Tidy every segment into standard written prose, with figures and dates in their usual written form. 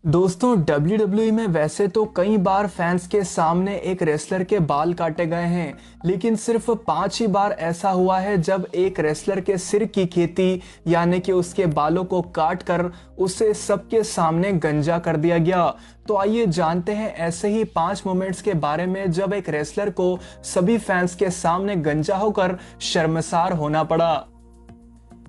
दोस्तों WWE में वैसे तो कई बार फैंस के सामने एक रेसलर के बाल काटे गए हैं, लेकिन सिर्फ 5 ही बार ऐसा हुआ है जब एक रेसलर के सिर की खेती यानी कि उसके बालों को काट कर उसे सबके सामने गंजा कर दिया गया। तो आइए जानते हैं ऐसे ही 5 मोमेंट्स के बारे में जब एक रेसलर को सभी फैंस के सामने गंजा होकर शर्मसार होना पड़ा।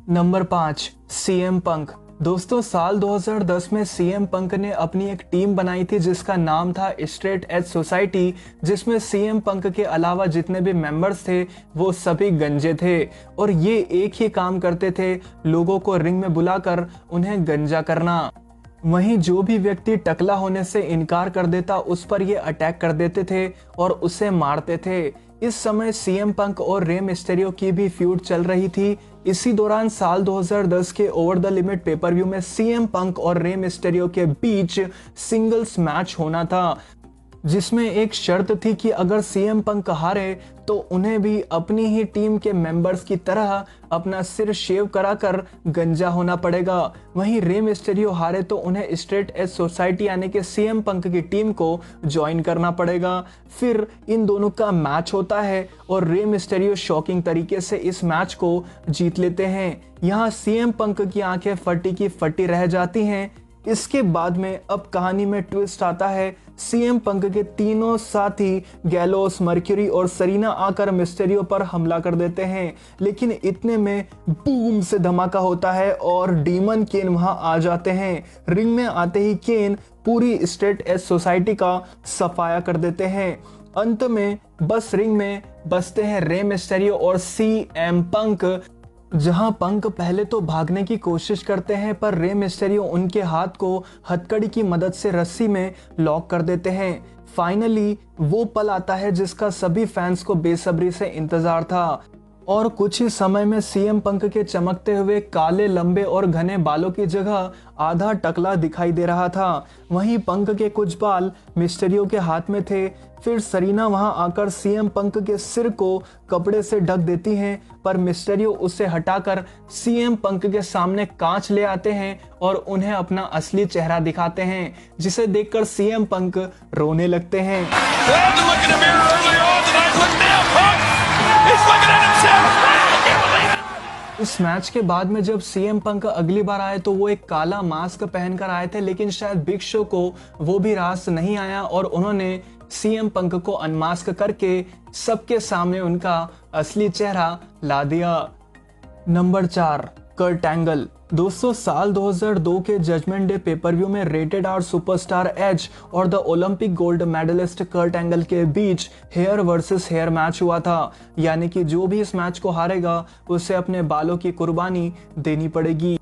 Number 5, CM Punk. दोस्तों साल 2010 में सीएम पंक ने अपनी एक टीम बनाई थी जिसका नाम था स्ट्रेट एज सोसाइटी, जिसमें सीएम पंक के अलावा जितने भी मेंबर्स थे वो सभी गंजे थे और ये एक ही काम करते थे, लोगों को रिंग में बुलाकर उन्हें गंजा करना। वहीं जो भी व्यक्ति टकला होने से इनकार कर देता उस पर ये अटैक कर देते थे और उसे मारते थे। इस समय सीएम पंक और रे मिस्टेरियो की भी फ्यूड चल रही थी। इसी दौरान साल 2010 के over the limit paper view में सीएम पंक और रे मिस्टेरियो के बीच सिंगल्स मैच होना था, जिसमें एक शर्त थी कि अगर सीएम पंक हारे तो उन्हें भी अपनी ही टीम के मेंबर्स की तरह अपना सिर शेव कराकर गंजा होना पड़ेगा। वहीं रे मिस्टेरियो हारे तो उन्हें स्ट्रेट एज सोसाइटी यानी कि सीएम पंक की टीम को ज्वाइन करना पड़ेगा। फिर इन दोनों का मैच होता है और रे मिस्टेरियो शॉकिंग तरीके से इस मैच को जीत लेते हैं। यहाँ सीएम पंक की आंखें फटी की फटी रह जाती हैं। इसके बाद में अब कहानी में ट्विस्ट आता है। सीएम पंक के तीनों साथी गैलोस, मर्क्यूरी और सरीना आकर मिस्टेरियो पर हमला कर देते हैं, लेकिन इतने में बूम से धमाका होता है और डीमन केन वहां आ जाते हैं। रिंग में आते ही केन पूरी स्ट्रेट एज सोसाइटी का सफाया कर देते हैं। अंत में बस रिंग में बसते हैं रे मिस्टेरियो और सीएम पंक, जहां पंक पहले तो भागने की कोशिश करते हैं पर रे मिस्टेरियो उनके हाथ को हथकड़ी की मदद से रस्सी में लॉक कर देते हैं। फाइनली वो पल आता है जिसका सभी फैंस को बेसब्री से इंतजार था और कुछ ही समय में सीएम पंक के चमकते हुए काले लंबे और घने बालों की जगह आधा टकला दिखाई दे रहा था। वहीं पंक के कुछ बाल मिस्टेरियो के हाथ में थे। फिर सरीना वहां आकर सीएम पंक के सिर को कपड़े से ढक देती हैं, पर मिस्टेरियो उसे हटाकर सीएम पंक के सामने कांच ले आते हैं और उन्हें अपना असली चेहरा दिखाते हैं, जिसे देखकर सीएम पंक रोने लगते हैं। इस मैच के बाद में जब सीएम पंक अगली बार आए तो वो एक काला मास्क पहनकर आए थे, लेकिन शायद बिग शो को वो भी रास नहीं आया और उन्होंने सीएम पंक को अनमास्क करके सबके सामने उनका असली चेहरा ला दिया। Number 4, Kurt Angle. दोस्तों साल 2002 के जजमेंट डे पेपर व्यू में रेटेड आर सुपरस्टार एज और the Olympic gold medalist Kurt Angle के बीच हेयर वर्सेस हेयर मैच हुआ था, यानी कि जो भी इस मैच को हारेगा उसे अपने बालों की कुर्बानी देनी पड़ेगी।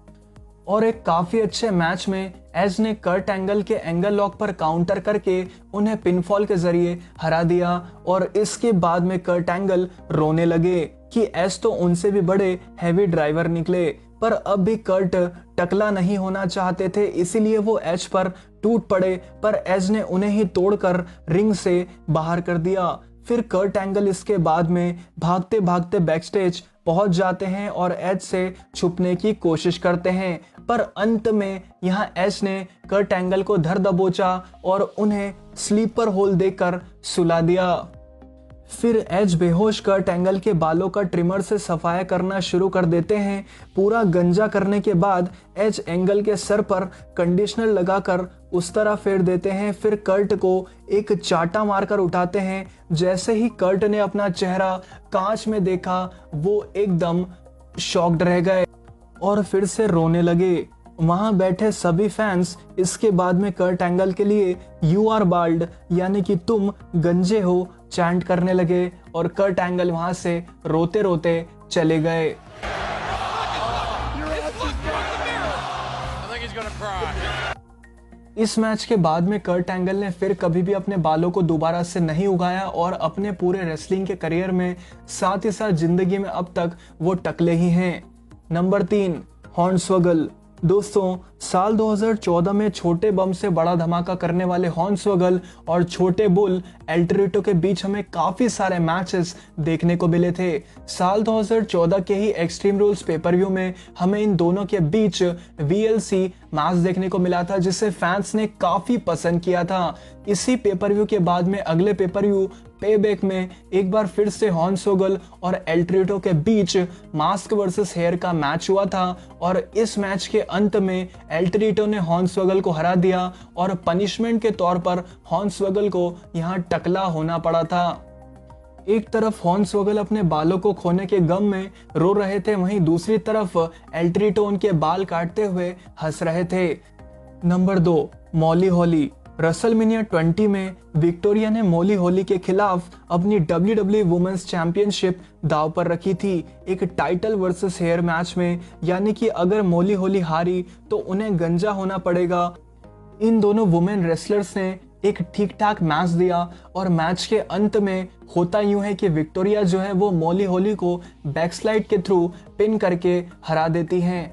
और एक काफी अच्छे मैच में एज ने कर्ट एंगल के एंगल लॉक पर काउंटर करके उन्हें पिनफॉल के जरिए हरा दिया और इसके बाद में कर्ट एंगल रोने लगे कि एज तो उनसे भी बड़े हैवी ड्राइवर निकले, पर अब भी कर्ट टकला नहीं होना चाहते थे, इसीलिए वो एज पर टूट पड़े, पर एज ने उन्हें ही तोड़कर रिंग से बाहर कर दिया। फिर कर्ट एंगल इसके बाद में भागते भागते बैकस्टेज पहुंच जाते हैं और एज से छुपने की कोशिश करते हैं, पर अंत में यहां एज ने कर्ट एंगल को धर दबोचा और उन्हें स्लीपर होल देकर सुला दिया। फिर एज बेहोश कर्ट एंगल के बालों का ट्रिमर से सफाया करना शुरू कर देते हैं। पूरा गंजा करने के बाद एज एंगल के सर पर कंडीशनर लगाकर उस तरह फेर देते हैं। फिर कर्ट को एक चाटा मारकर उठाते हैं। जैसे ही कर्ट ने अपना चेहरा कांच में देखा वो एकदम शॉक्ड रह गए और फिर से रोने लगे। वहां बैठे सभी फैंस इसके बाद में कर्ट एंगल के लिए यू आर बाल्ड यानी कि तुम गंजे हो चैंट करने लगे और कर्ट एंगल वहां से रोते रोते चले गए। इस मैच के बाद में कर्ट एंगल ने फिर कभी भी अपने बालों को दोबारा से नहीं उगाया और अपने पूरे रेसलिंग के करियर में साथ ही साथ जिंदगी में अब तक वो टकले ही हैं। नंबर 3, हॉर्नस्वगल। दोस्तों साल 2014 में छोटे बम से बड़ा धमाका करने वाले हॉर्नस्वगल और छोटे बुल एल्टरिटो के बीच हमें काफी सारे मैचेस देखने को मिले थे। साल 2014 के ही एक्सट्रीम रूल्स पेपर व्यू में हमें इन दोनों के बीच VLC मैच देखने को मिला था जिसे फैंस ने काफी पसंद किया था। इसी पेपर व्यू के बाद में अगले पेपर व्यू पेबैक में एक बार फिर से हॉर्नसवोगल और एल ट्रिटो के बीच मास्क वर्सेस हेयर का मैच हुआ था और इस मैच के अंत में एल ट्रिटो ने हॉर्नसवोगल को हरा दिया और पनिशमेंट के तौर पर हॉर्नसवोगल को यहां टकला होना पड़ा था। एक तरफ हॉर्नसवोगल अपने बालों को खोने के गम में रो रहे थे, वहीं दूसरी तरफ एल ट्रिटो उनके बाल काटते हुए हंस रहे थे। नंबर 2, मॉली हॉली। रेसलमेनिया 20 में विक्टोरिया ने मॉली हॉली के खिलाफ अपनी WWE वुमेन्स चैंपियनशिप दांव पर रखी थी एक टाइटल वर्सेस हेयर मैच में, यानी कि अगर मॉली हॉली हारी तो उन्हें गंजा होना पड़ेगा। इन दोनों वुमेन रेसलर्स ने एक ठीक ठाक मैच दिया और मैच के अंत में होता यूं है कि विक्टोरिया जो है वो मॉली हॉली को बैकस्लाइड के थ्रू पिन करके हरा देती हैं।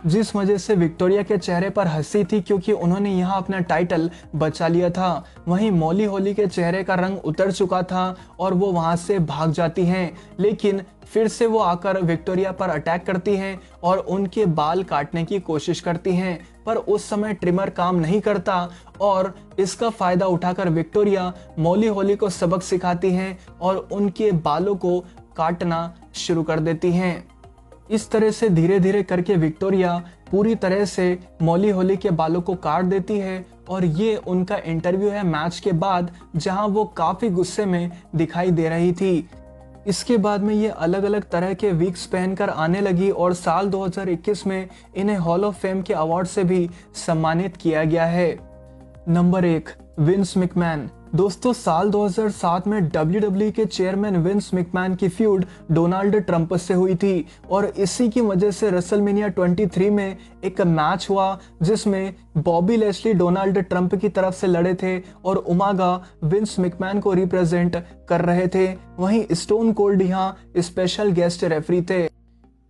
जिस वजह से विक्टोरिया के चेहरे पर हंसी थी क्योंकि उन्होंने यहां अपना टाइटल बचा लिया था। वहीं मॉली हॉली के चेहरे का रंग उतर चुका था और वो वहां से भाग जाती हैं, लेकिन फिर से वो आकर विक्टोरिया पर अटैक करती हैं और उनके बाल काटने की कोशिश करती हैं, पर उस समय ट्रिमर काम नहीं करता और इसका फायदा उठाकर विक्टोरिया मॉली हॉली को सबक सिखाती हैं और उनके बालों को काटना शुरू कर देती हैं। इस तरह से धीरे धीरे करके विक्टोरिया पूरी तरह से मॉली हॉली के बालों को काट देती है और ये उनका इंटरव्यू है मैच के बाद, जहां वो काफी गुस्से में दिखाई दे रही थी। इसके बाद में ये अलग अलग तरह के विग्स पहनकर आने लगी और साल 2021 में इन्हें हॉल ऑफ फेम के अवार्ड से भी सम्मानित किया गया है। Number 1, Vince McMahon. दोस्तों, साल 2007 में WWE के चेयरमैन विंस मैकमैन की फ्यूड डोनाल्ड ट्रंप से हुई थी और इसी की वजह से रेसलमेनिया 23 में एक मैच हुआ जिसमें बॉबी लेस्ली डोनाल्ड ट्रंप की तरफ से लड़े थे और उमागा विंस मैकमैन को रिप्रेजेंट कर रहे थे। वहीं स्टोन कोल्ड यहाँ स्पेशल गेस्ट रेफरी थे।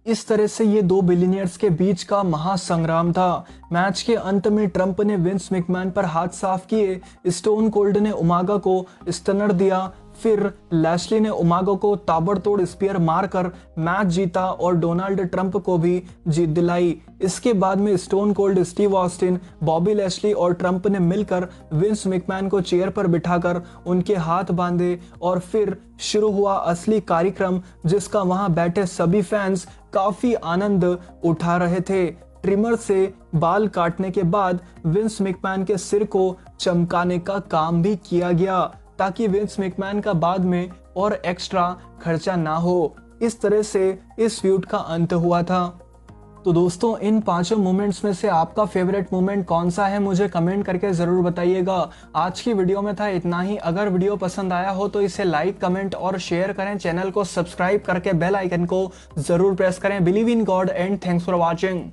इस तरह से ये दो बिलियनियर्स के बीच का महासंग्राम था। मैच के अंत में ट्रंप ने विंस मैकमैन पर हाथ साफ किए, स्टोन कोल्ड ने उमागा को स्टनर दिया, फिर लैशली ने उमागा को ताबड़तोड़ स्पीयर मारकर मैच जीता और डोनाल्ड ट्रंप को भी जीत दिलाई। इसके बाद में stone cold, Steve Austin, Bobby Lashley और ट्रंप ने मिलकर विंस मैकमैन को चेयर पर बिठाकर उनके हाथ बांधे और फिर शुरू हुआ असली कार्यक्रम, जिसका वहां बैठे सभी फैंस काफी आनंद उठा रहे थे। ट्रिमर से बाल काटने के बाद विंस मैकमैन के सिर को चमकाने का काम भी किया गया ताकि विंस मैकमैन का बाद में और एक्स्ट्रा खर्चा ना हो। इस तरह से इस फ्यूड का अंत हुआ था। तो दोस्तों, इन पांचों मोमेंट्स में से आपका फेवरेट मोमेंट कौन सा है मुझे कमेंट करके जरूर बताइएगा। आज की वीडियो में था इतना ही। अगर वीडियो पसंद आया हो तो इसे लाइक, कमेंट और शेयर करें। चैनल को सब्सक्राइब करके बेल आइकन को जरूर प्रेस करें। Believe in God and thanks for watching.